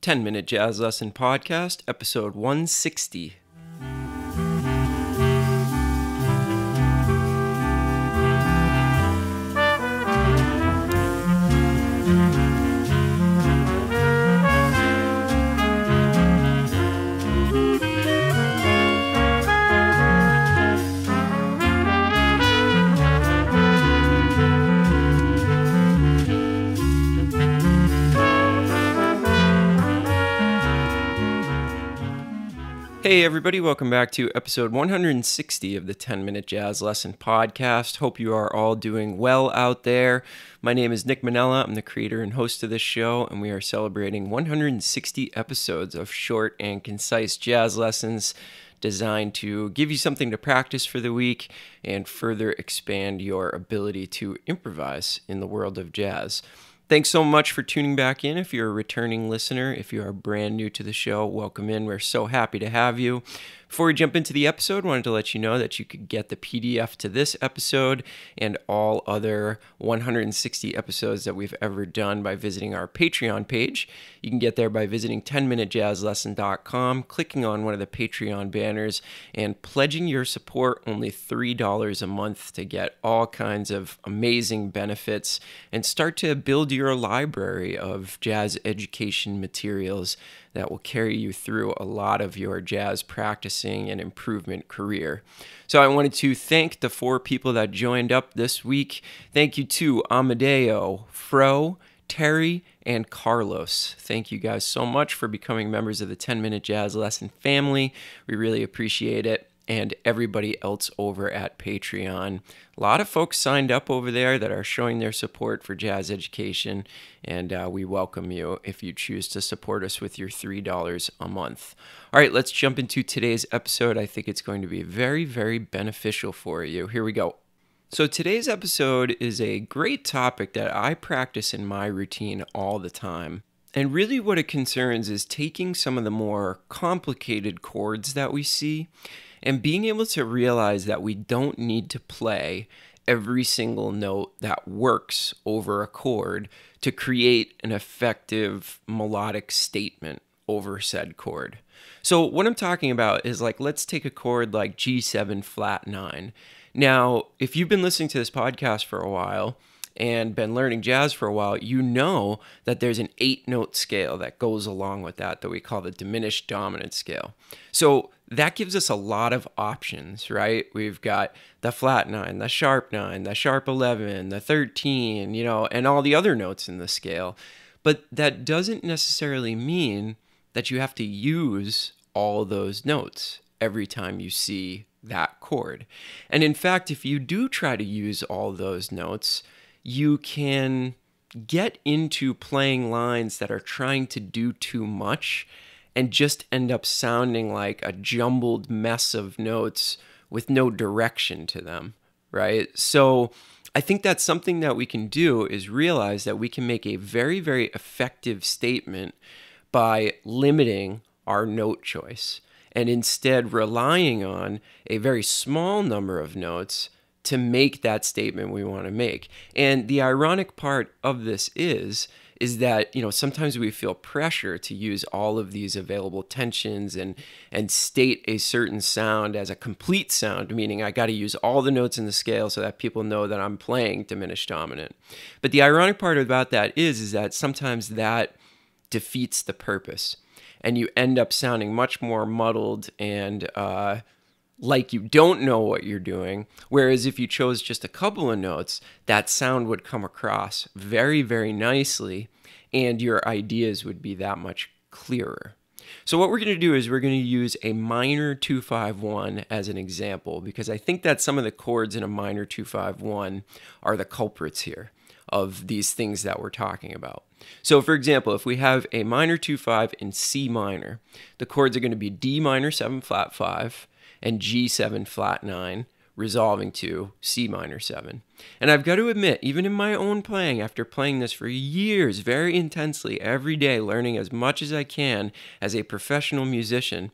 10-Minute Jazz Lesson Podcast, episode 160. Hey everybody, welcome back to episode 160 of the 10-Minute Jazz Lesson Podcast. Hope you are all doing well out there. My name is Nick Manella. I'm the creator and host of this show, and we are celebrating 160 episodes of short and concise jazz lessons designed to give you something to practice for the week and further expand your ability to improvise in the world of jazz. Thanks so much for tuning back in. If you're a returning listener, if you are brand new to the show, welcome in. We're so happy to have you. Before we jump into the episode, I wanted to let you know that you could get the PDF to this episode and all other 160 episodes that we've ever done by visiting our Patreon page. You can get there by visiting 10minutejazzlesson.com, clicking on one of the Patreon banners, and pledging your support only $3 a month to get all kinds of amazing benefits and start to build your library of jazz education materials that will carry you through a lot of your jazz practicing and improvement career. So I wanted to thank the 4 people that joined up this week. Thank you to Amadeo, Fro, Terry, and Carlos. Thank you guys so much for becoming members of the 10-Minute Jazz Lesson family. We really appreciate it. And everybody else over at Patreon. A lot of folks signed up over there that are showing their support for jazz education, and we welcome you if you choose to support us with your $3 a month. All right, let's jump into today's episode. I think it's going to be very, very beneficial for you. Here we go. So today's episode is a great topic that I practice in my routine all the time. And really what it concerns is taking some of the more complicated chords that we see and being able to realize that we don't need to play every single note that works over a chord to create an effective melodic statement over said chord. So what I'm talking about is, like, let's take a chord like G7 flat 9. Now, if you've been listening to this podcast for a while and been learning jazz for a while, you know that there's an 8-note scale that goes along with that we call the diminished dominant scale. So that gives us a lot of options, right? We've got the flat 9, the sharp 9, the sharp 11, the 13, and all the other notes in the scale. But that doesn't necessarily mean that you have to use all those notes every time you see that chord. And in fact, if you do try to use all those notes, you can get into playing lines that are trying to do too much and just end up sounding like a jumbled mess of notes with no direction to them, right? So I think that's something that we can do, is realize that we can make a very, very effective statement by limiting our note choice and instead relying on a very small number of notes to make that statement we want to make. And the ironic part of this is that, sometimes we feel pressure to use all of these available tensions and state a certain sound as a complete sound, meaning I got to use all the notes in the scale so that people know that I'm playing diminished dominant. But the ironic part about that is that sometimes that defeats the purpose, and you end up sounding much more muddled and like you don't know what you're doing. Whereas if you chose just a couple of notes, that sound would come across very, very nicely, and your ideas would be that much clearer. So what we're going to do is we're going to use a minor 2-5-1 as an example, because I think that some of the chords in a minor 2-5-1 are the culprits here of these things that we're talking about. So for example, if we have a minor 2-5 in C minor, the chords are going to be D minor 7 flat 5 and G7 flat 9, resolving to C minor 7. And I've got to admit, even in my own playing, after playing this for years very intensely every day, learning as much as I can as a professional musician,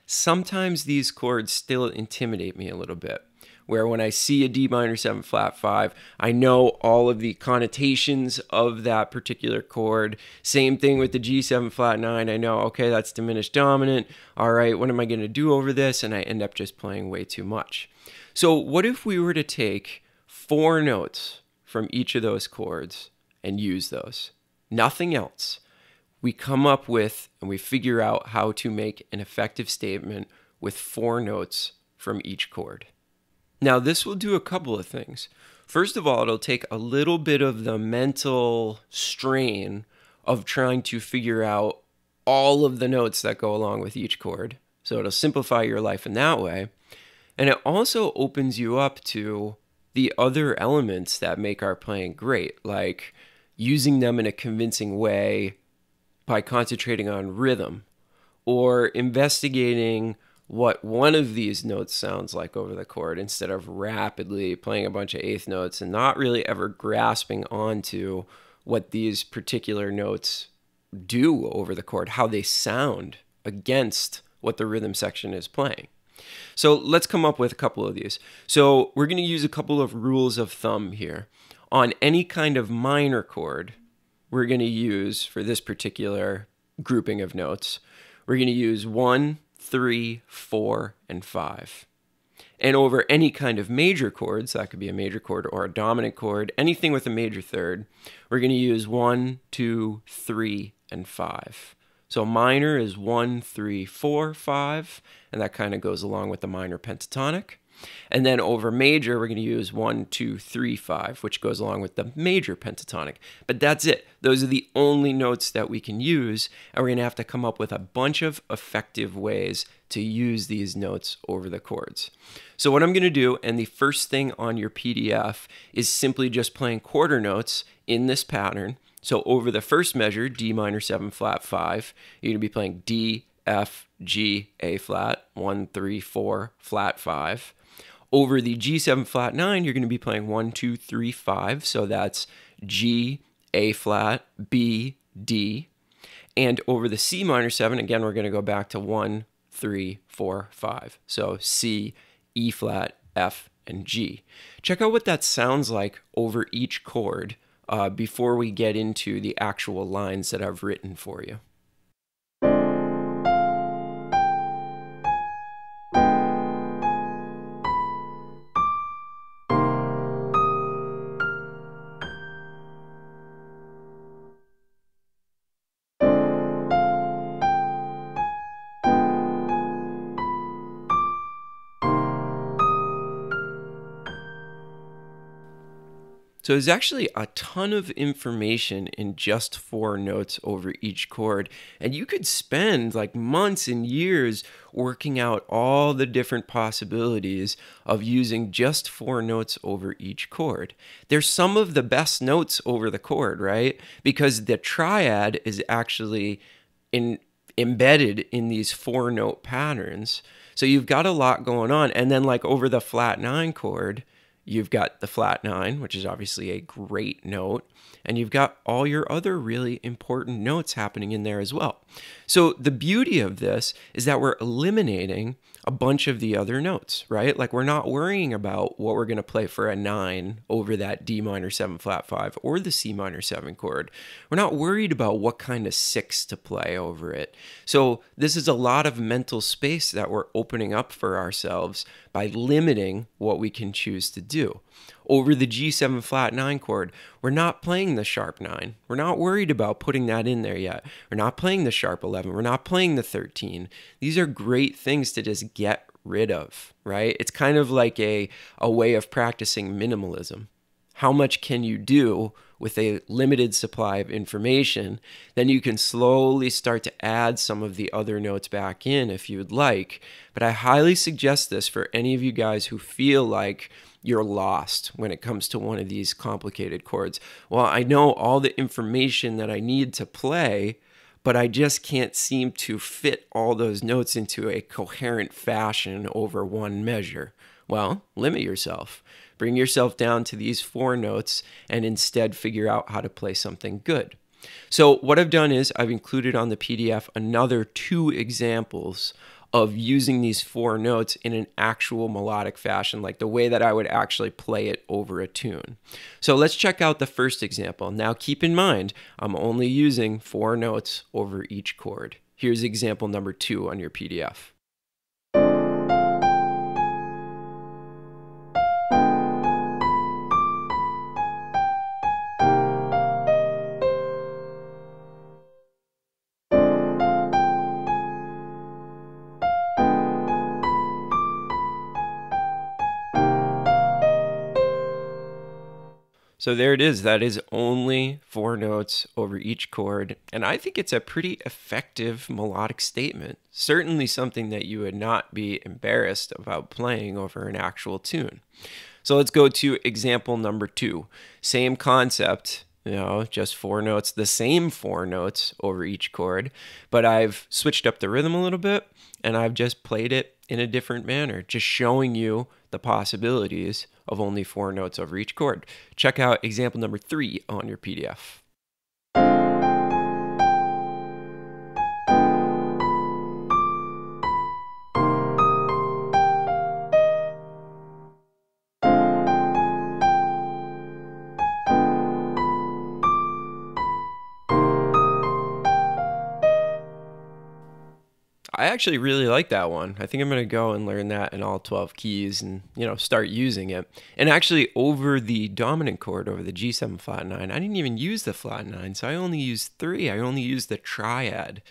sometimes these chords still intimidate me a little bit. where when I see a D minor 7 flat 5, I know all of the connotations of that particular chord. Same thing with the G7 flat 9. I know, okay, that's diminished dominant. All right, what am I going to do over this? And I end up just playing way too much. So what if we were to take 4 notes from each of those chords and use those? Nothing else. We come up with and we figure out how to make an effective statement with 4 notes from each chord. Now, this will do a couple of things. First of all, it'll take a little bit of the mental strain of trying to figure out all of the notes that go along with each chord. So it'll simplify your life in that way. And it also opens you up to the other elements that make our playing great, like using them in a convincing way by concentrating on rhythm, or investigating what one of these notes sounds like over the chord instead of rapidly playing a bunch of eighth notes and not really ever grasping onto what these particular notes do over the chord, how they sound against what the rhythm section is playing. So let's come up with a couple of these. So we're going to use a couple of rules of thumb here. On any kind of minor chord, we're going to use, for this particular grouping of notes, we're going to use 1, 3, 4, and 5. And over any kind of major chords, that could be a major chord or a dominant chord, anything with a major third, we're going to use 1, 2, 3, and 5. So minor is 1, 3, 4, 5, and that kind of goes along with the minor pentatonic. And then over major, we're going to use 1, 2, 3, 5, which goes along with the major pentatonic. But that's it. Those are the only notes that we can use, and we're going to have to come up with a bunch of effective ways to use these notes over the chords. So what I'm going to do, and the first thing on your PDF, is simply just playing quarter notes in this pattern. So over the first measure, D minor 7 flat 5, you're going to be playing D, F, G, A flat, 1, 3, 4, flat 5. Over the G7 flat 9, you're going to be playing 1, 2, 3, 5. So that's G, A flat, B, D. And over the C minor 7, again, we're going to go back to 1, 3, 4, 5. So C, E flat, F, and G. Check out what that sounds like over each chord before we get into the actual lines that I've written for you. So there's actually a ton of information in just 4 notes over each chord, and you could spend like months and years working out all the different possibilities of using just 4 notes over each chord. There's some of the best notes over the chord, right? Because the triad is actually embedded in these 4-note patterns. So you've got a lot going on, and then like over the flat 9 chord, you've got the flat 9, which is obviously a great note, and you've got all your other really important notes happening in there as well. So the beauty of this is that we're eliminating a bunch of the other notes, right? Like we're not worrying about what we're going to play for a 9 over that D minor 7 flat 5 or the C minor 7 chord. We're not worried about what kind of 6 to play over it. So this is a lot of mental space that we're opening up for ourselves by limiting what we can choose to do. Over the G7 flat 9 chord, we're not playing the sharp 9. We're not worried about putting that in there yet. We're not playing the sharp 11. We're not playing the 13. These are great things to just get rid of, right? It's kind of like a way of practicing minimalism. How much can you do with a limited supply of information? Then you can slowly start to add some of the other notes back in if you would like. But I highly suggest this for any of you guys who feel like you're lost when it comes to one of these complicated chords. Well, I know all the information that I need to play, but I just can't seem to fit all those notes into a coherent fashion over one measure. Well, limit yourself. Bring yourself down to these 4 notes and instead figure out how to play something good. So what I've done is I've included on the PDF another 2 examples of using these 4 notes in an actual melodic fashion, like the way that I would actually play it over a tune. So let's check out the first example. Now keep in mind, I'm only using 4 notes over each chord. Here's example number 2 on your PDF. So there it is. That is only 4 notes over each chord. And I think it's a pretty effective melodic statement. Certainly something that you would not be embarrassed about playing over an actual tune. So let's go to example number 2. Same concept, just 4 notes, the same 4 notes over each chord, but I've switched up the rhythm a little bit and I've just played it in a different manner, just showing you the possibilities of only 4 notes over each chord. Check out example number 3 on your PDF. I actually really like that one. I think I'm going to go and learn that in all 12 keys and, start using it. And actually over the dominant chord, over the G7 flat 9, I didn't even use the flat 9, so I only used 3. I only used the triad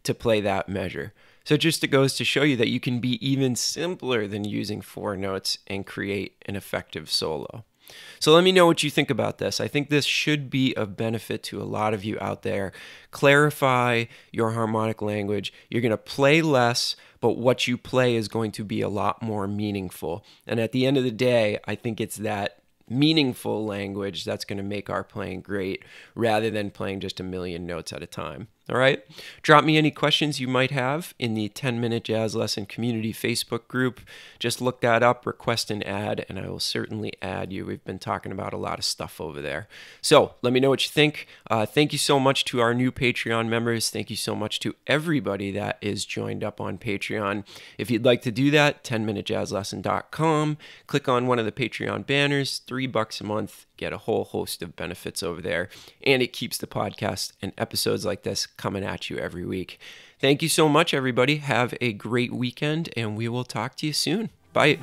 to play that measure. So just it goes to show you that you can be even simpler than using 4 notes and create an effective solo. So let me know what you think about this. I think this should be of benefit to a lot of you out there. Clarify your harmonic language. You're going to play less, but what you play is going to be a lot more meaningful. And at the end of the day, I think it's that meaningful language that's going to make our playing great rather than playing just a million notes at a time. All right? Drop me any questions you might have in the 10-Minute Jazz Lesson Community Facebook group. Just look that up, request an ad, and I will certainly add you. We've been talking about a lot of stuff over there. So let me know what you think. Thank you so much to our new Patreon members. Thank you so much to everybody that is joined up on Patreon. If you'd like to do that, 10minutejazzlesson.com. Click on one of the Patreon banners, $3 a month. Get a whole host of benefits over there, and it keeps the podcast and episodes like this coming at you every week. Thank you so much, everybody. Have a great weekend, and we will talk to you soon. Bye.